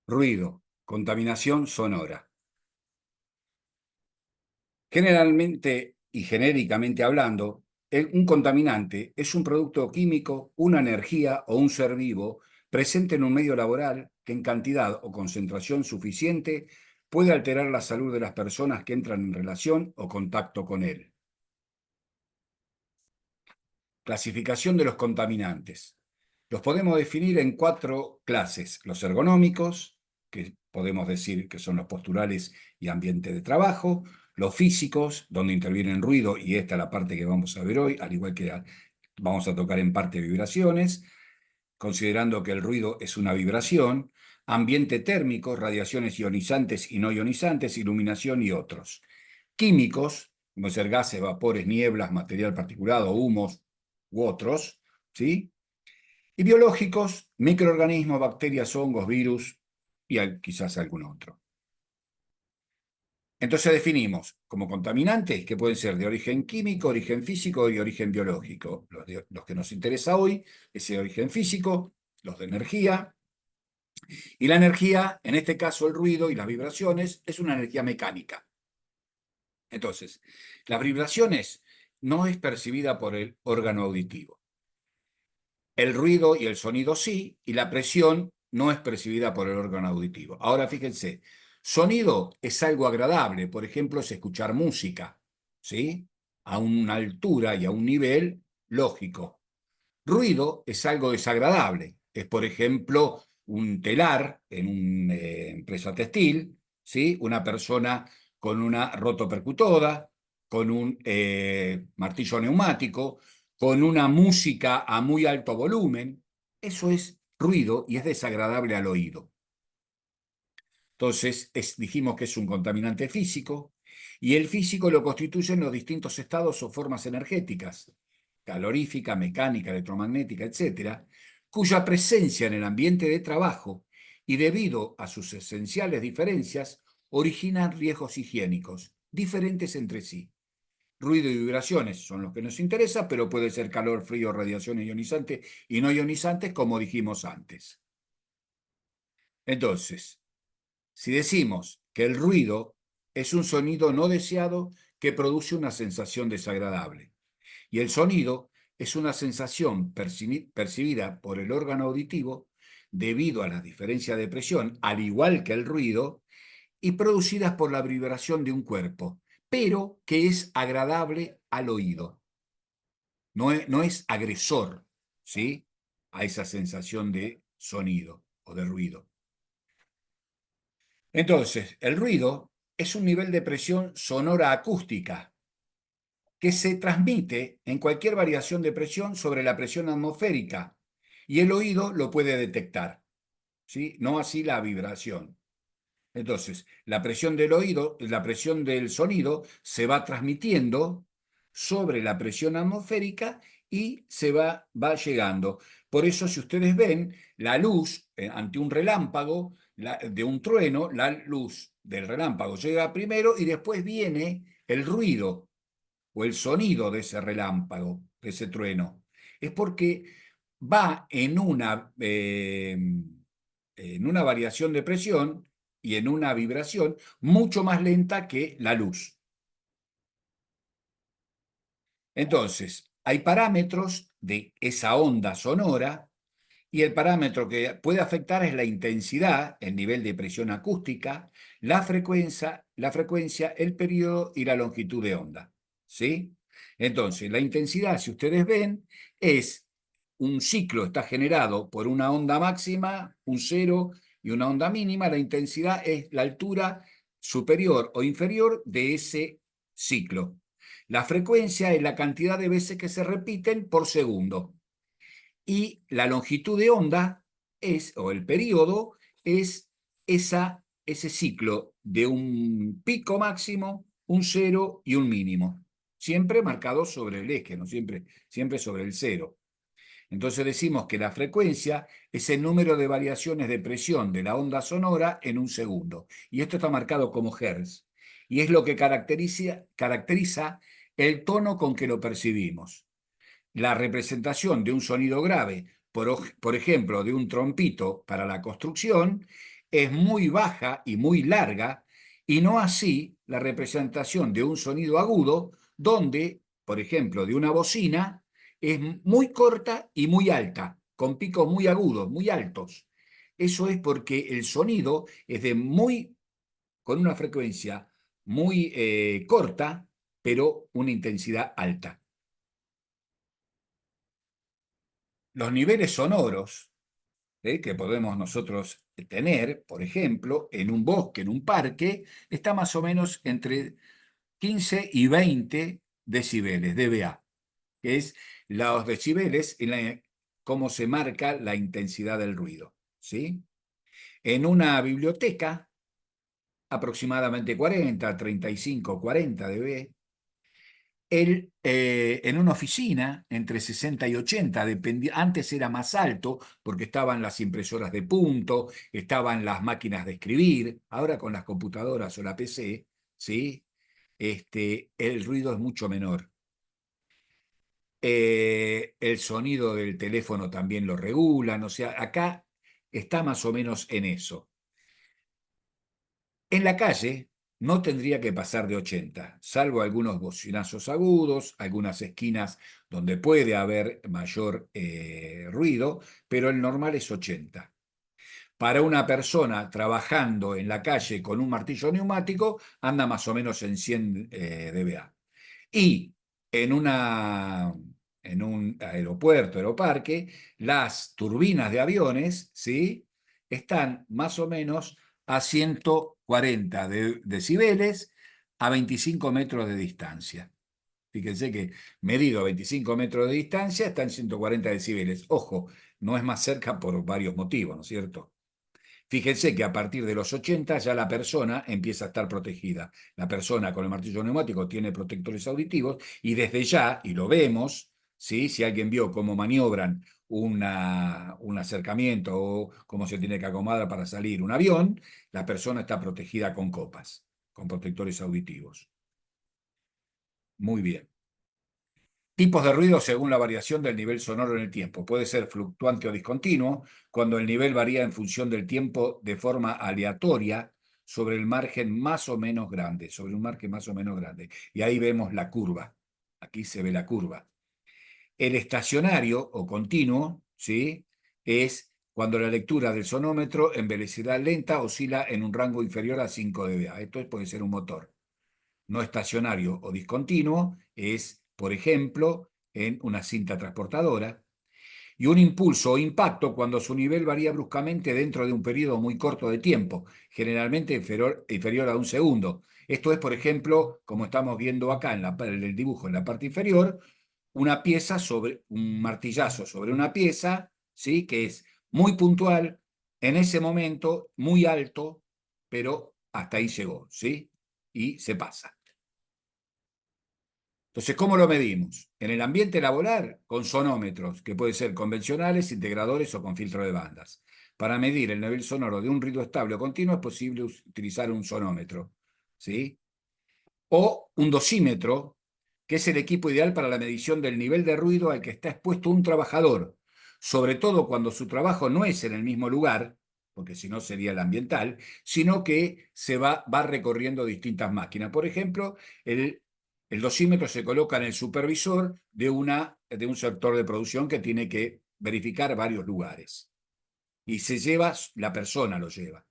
Ruido, contaminación sonora. Generalmente y genéricamente hablando, un contaminante es un producto químico, una energía o un ser vivo presente en un medio laboral que en cantidad o concentración suficiente puede alterar la salud de las personas que entran en relación o contacto con él. Clasificación de los contaminantes. Los podemos definir en 4 clases: los ergonómicos, que podemos decir que son los posturales y ambiente de trabajo; los físicos, donde intervienen ruido, y esta es la parte que vamos a ver hoy, al igual que vamos a tocar en parte vibraciones, considerando que el ruido es una vibración; ambiente térmico, radiaciones ionizantes y no ionizantes, iluminación y otros; químicos, como ser gases, vapores, nieblas, material particulado, humos u otros, ¿sí? Y biológicos, microorganismos, bacterias, hongos, virus y quizás algún otro. Entonces definimos como contaminantes que pueden ser de origen químico, origen físico y origen biológico. Los que nos interesa hoy es el origen físico, los de energía. Y la energía, en este caso el ruido y las vibraciones, es una energía mecánica. Entonces, las vibraciones no es percibida por el órgano auditivo. El ruido y el sonido sí, y la presión no es percibida por el órgano auditivo. Ahora fíjense, sonido es algo agradable, por ejemplo, es escuchar música, ¿sí? A una altura y a un nivel lógico. Ruido es algo desagradable, es por ejemplo un telar en una empresa textil, ¿sí? Una persona con una rotopercutora, con un martillo neumático, con una música a muy alto volumen. Eso es ruido y es desagradable al oído. Entonces, dijimos que es un contaminante físico, y el físico lo constituyen los distintos estados o formas energéticas, calorífica, mecánica, electromagnética, etcétera, cuya presencia en el ambiente de trabajo y debido a sus esenciales diferencias originan riesgos higiénicos diferentes entre sí. Ruido y vibraciones son los que nos interesan, pero puede ser calor, frío, radiaciones ionizantes y no ionizantes, como dijimos antes. Entonces, si decimos que el ruido es un sonido no deseado que produce una sensación desagradable, y el sonido es una sensación percibida por el órgano auditivo debido a la diferencia de presión, al igual que el ruido, y producidas por la vibración de un cuerpo, pero que es agradable al oído. No es agresor, ¿sí?, a esa sensación de sonido o de ruido. Entonces, el ruido es un nivel de presión sonora acústica que se transmite en cualquier variación de presión sobre la presión atmosférica, y el oído lo puede detectar, ¿sí? No así la vibración. Entonces, la presión del oído, la presión del sonido se va transmitiendo sobre la presión atmosférica y va llegando. Por eso, si ustedes ven la luz ante un relámpago de un trueno, la luz del relámpago llega primero y después viene el ruido o el sonido de ese relámpago, de ese trueno. Es porque va en una variación de presión y en una vibración mucho más lenta que la luz. Entonces, hay parámetros de esa onda sonora, y el parámetro que puede afectar es la intensidad, el nivel de presión acústica, la frecuencia, el periodo y la longitud de onda, ¿sí? Entonces, la intensidad, si ustedes ven, es un ciclo, está generado por una onda máxima, un cero y una onda mínima. La intensidad es la altura superior o inferior de ese ciclo. La frecuencia es la cantidad de veces que se repiten por segundo. Y la longitud de onda o el periodo, es ese ciclo de un pico máximo, un cero y un mínimo. Siempre marcado sobre el eje, no siempre sobre el cero. Entonces decimos que la frecuencia es el número de variaciones de presión de la onda sonora en un segundo. Y esto está marcado como hertz. Y es lo que caracteriza el tono con que lo percibimos. La representación de un sonido grave, por ejemplo, de un trompito para la construcción, es muy baja y muy larga, y no así la representación de un sonido agudo, donde, por ejemplo, de una bocina, es muy corta y muy alta, con picos muy agudos, muy altos. Eso es porque el sonido es con una frecuencia muy corta, pero una intensidad alta. Los niveles sonoros que podemos nosotros tener, por ejemplo, en un bosque, en un parque, está más o menos entre 15 y 20 decibeles, dBA, que es los decibeles cómo se marca la intensidad del ruido. ¿Sí? En una biblioteca, aproximadamente 40, 35, 40 dB. En una oficina, entre 60 y 80, antes era más alto porque estaban las impresoras de punto, estaban las máquinas de escribir, ahora con las computadoras o la PC, ¿sí? El ruido es mucho menor. El sonido del teléfono también lo regulan, o sea, acá está más o menos en eso. En la calle no tendría que pasar de 80, salvo algunos bocinazos agudos, algunas esquinas donde puede haber mayor ruido, pero el normal es 80. Para una persona trabajando en la calle con un martillo neumático, anda más o menos en 100 dBA. Y en, una, en un aeropuerto, aeroparque, las turbinas de aviones, ¿sí? Están más o menos a 140 decibeles a 25 metros de distancia. Fíjense que medido a 25 metros de distancia está en 140 decibeles. Ojo, no es más cerca por varios motivos, ¿no es cierto? Fíjense que a partir de los 80 ya la persona empieza a estar protegida. La persona con el martillo neumático tiene protectores auditivos y desde ya, y lo vemos, ¿sí? Si alguien vio cómo maniobran un acercamiento o cómo se tiene que acomodar para salir un avión, la persona está protegida con copas, con protectores auditivos. Muy bien. Tipos de ruido según la variación del nivel sonoro en el tiempo. Puede ser fluctuante o discontinuo, cuando el nivel varía en función del tiempo de forma aleatoria sobre el margen más o menos grande, sobre un margen más o menos grande. Y ahí vemos la curva. Aquí se ve la curva. El estacionario o continuo, ¿sí? Es cuando la lectura del sonómetro en velocidad lenta oscila en un rango inferior a 5 dBA. Esto puede ser un motor. No estacionario o discontinuo es, por ejemplo, en una cinta transportadora, y un impulso o impacto cuando su nivel varía bruscamente dentro de un periodo muy corto de tiempo, generalmente inferior a un segundo. Esto es, por ejemplo, como estamos viendo acá en el dibujo en la parte inferior, una pieza sobre un martillazo sobre una pieza, ¿sí? Que es muy puntual, en ese momento, muy alto, pero hasta ahí llegó, ¿sí? Y se pasa. Entonces, ¿cómo lo medimos? En el ambiente laboral, con sonómetros, que pueden ser convencionales, integradores o con filtro de bandas. Para medir el nivel sonoro de un ruido estable o continuo es posible utilizar un sonómetro, ¿sí? O un dosímetro, que es el equipo ideal para la medición del nivel de ruido al que está expuesto un trabajador, sobre todo cuando su trabajo no es en el mismo lugar, porque si no sería el ambiental, sino que va recorriendo distintas máquinas. Por ejemplo, el dosímetro se coloca en el supervisor de un sector de producción que tiene que verificar varios lugares. Y la persona lo lleva.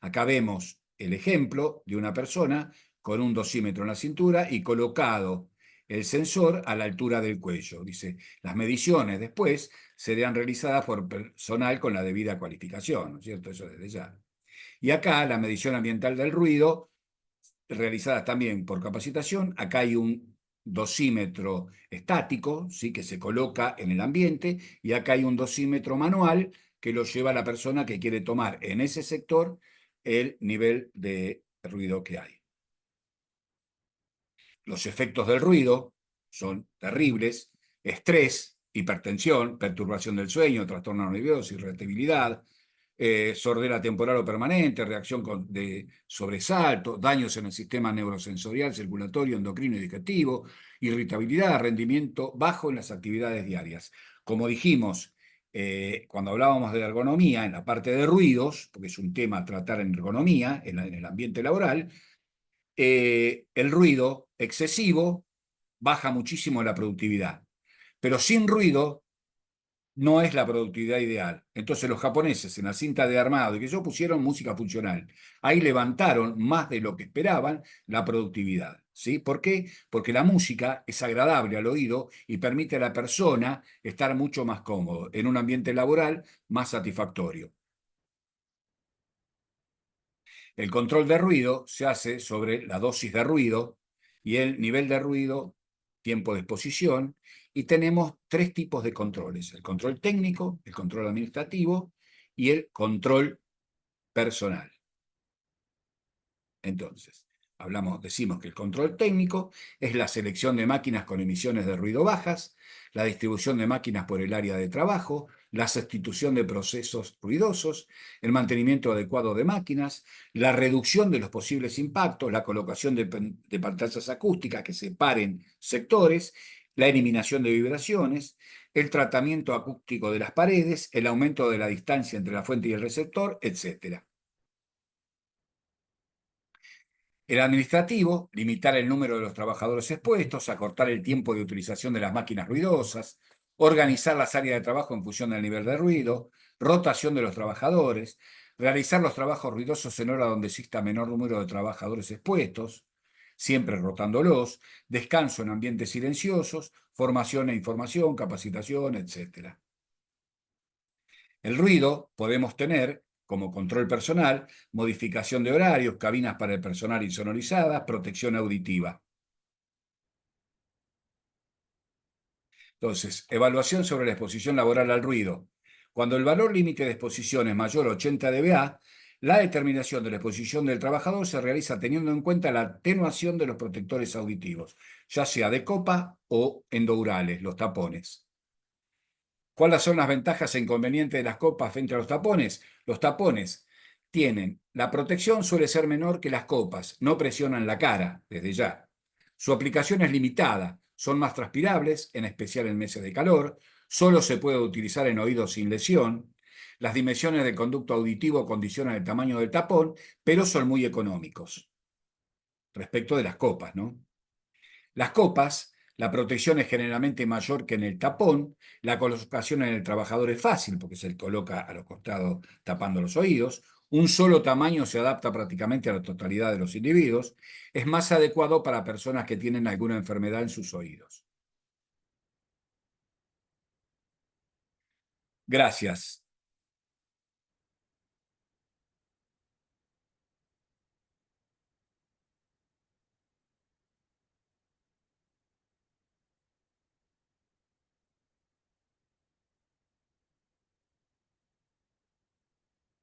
Acá vemos el ejemplo de una persona con un dosímetro en la cintura y colocado el sensor a la altura del cuello. Dice, las mediciones después serán realizadas por personal con la debida cualificación, ¿no es cierto? Eso desde ya. Y acá la medición ambiental del ruido, realizadas también por capacitación. Acá hay un dosímetro estático, ¿sí? Que se coloca en el ambiente, y acá hay un dosímetro manual que lo lleva la persona que quiere tomar en ese sector el nivel de ruido que hay. Los efectos del ruido son terribles: estrés, hipertensión, perturbación del sueño, trastorno nervioso, irritabilidad, sordera temporal o permanente, reacción de sobresalto, daños en el sistema neurosensorial, circulatorio, endocrino y digestivo, irritabilidad, rendimiento bajo en las actividades diarias. Como dijimos, cuando hablábamos de ergonomía, en la parte de ruidos, porque es un tema a tratar en ergonomía, en el ambiente laboral, el ruido excesivo baja muchísimo la productividad, pero sin ruido no es la productividad ideal. Entonces los japoneses en la cinta de armado y que yo pusieron música funcional. Ahí levantaron más de lo que esperaban la productividad. ¿Sí? ¿Por qué? Porque la música es agradable al oído y permite a la persona estar mucho más cómodo en un ambiente laboral más satisfactorio. El control de ruido se hace sobre la dosis de ruido y el nivel de ruido, tiempo de exposición, y tenemos tres tipos de controles: el control técnico, el control administrativo y el control personal. Entonces, decimos que el control técnico es la selección de máquinas con emisiones de ruido bajas, la distribución de máquinas por el área de trabajo, la sustitución de procesos ruidosos, el mantenimiento adecuado de máquinas, la reducción de los posibles impactos, la colocación de pantallas acústicas que separen sectores, la eliminación de vibraciones, el tratamiento acústico de las paredes, el aumento de la distancia entre la fuente y el receptor, etc. El administrativo, limitar el número de los trabajadores expuestos, acortar el tiempo de utilización de las máquinas ruidosas, organizar las áreas de trabajo en función del nivel de ruido, rotación de los trabajadores, realizar los trabajos ruidosos en hora donde exista menor número de trabajadores expuestos, siempre rotándolos, descanso en ambientes silenciosos, formación e información, capacitación, etc. El ruido podemos tener como control personal, modificación de horarios, cabinas para el personal insonorizadas, protección auditiva. Entonces, evaluación sobre la exposición laboral al ruido. Cuando el valor límite de exposición es mayor a 80 dBA, la determinación de la exposición del trabajador se realiza teniendo en cuenta la atenuación de los protectores auditivos, ya sea de copa o endourales, los tapones. ¿Cuáles son las ventajas e inconvenientes de las copas frente a los tapones? Los tapones tienen, la protección suele ser menor que las copas, no presionan la cara desde ya. Su aplicación es limitada, son más transpirables, en especial en meses de calor, solo se puede utilizar en oídos sin lesión. Las dimensiones del conducto auditivo condicionan el tamaño del tapón, pero son muy económicos respecto de las copas, ¿no? Las copas, la protección es generalmente mayor que en el tapón, la colocación en el trabajador es fácil porque se coloca a los costados tapando los oídos, un solo tamaño se adapta prácticamente a la totalidad de los individuos, es más adecuado para personas que tienen alguna enfermedad en sus oídos. Gracias.